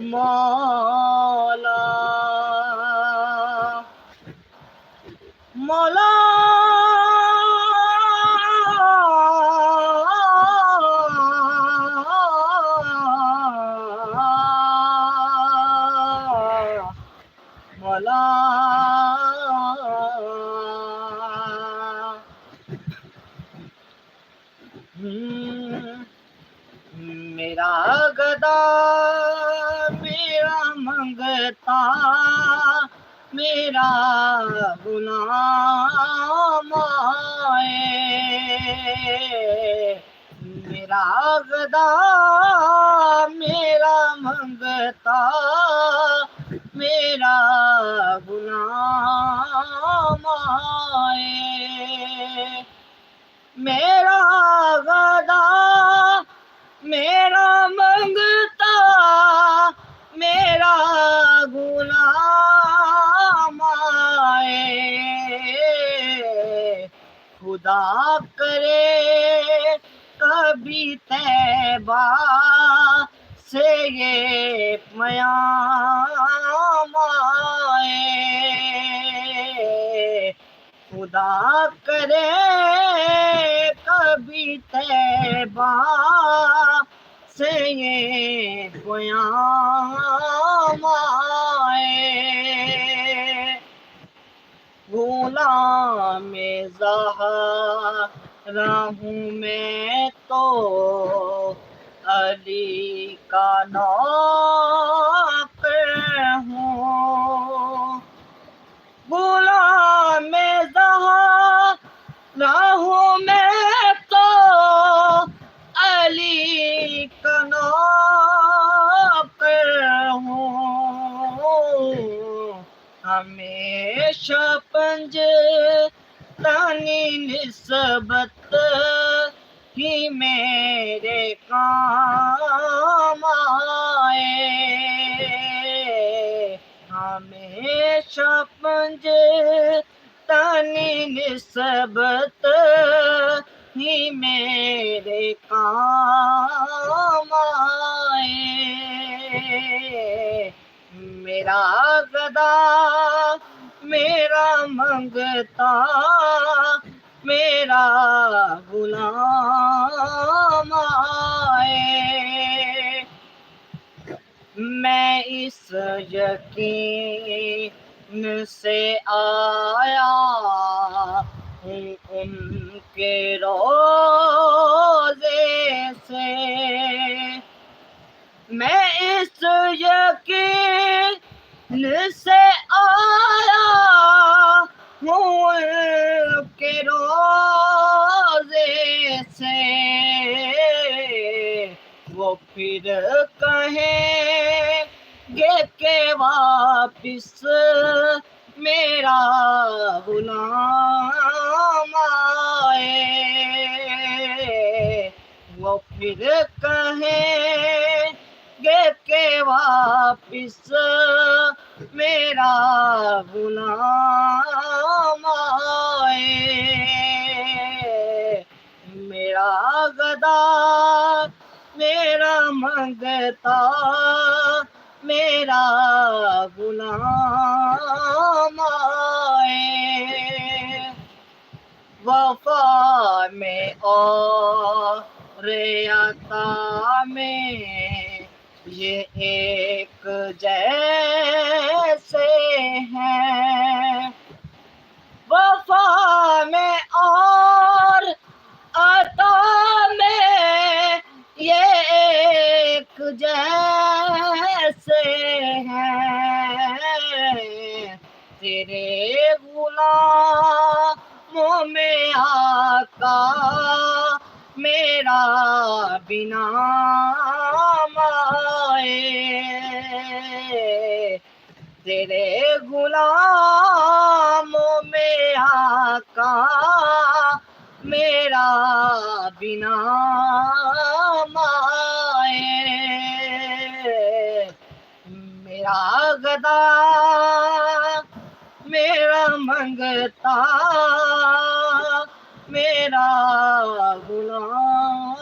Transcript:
مولا مولا مولا میرا گدا میرا منگتا میرا غلام آئے میرا گدا میرا منگتا میرا غلام آئے میرا گدا میرا منگتا میرا غلام آئے خدا کرے کبھی طیبہ سے یہ پیام آئے خدا کرے کبھی طیبہ سے یہ پیام آئے غلام زہرا ہوں میں تو علی کا نوکر ہوں غلام زہرا ہوں میں تو علی کا نوکر ہوں ہمیشہ پنجتنی نسبت ہی میرے کام آئے ہمیشہ پنجتنی نسبت ہی میرے کام آئے میرا گدا میرا منگتا میرا غلام آئے میں اس یقین سے آیا ہوں ان کے روضے سے میں اس یقین سے آیا ہوں ان کے روضے سے وہ پھر کہیں گے کہ واپس میرا غلام آئے وہ پھر کہیں گے کہ واپس میرا غلام آئے میرا گدا میرا منگتا میرا غلام آئے وفا میں اور عطا میں یہ ایک جیسے ہیں وفا میں اور عطا میں یہ ایک جیسے ہیں تیرے غلاموں میں آقا میرا بنا آئے تیرے غلاموں میں آقا میرا بنا آئے میرا گدا میرا منگتا میرا غلام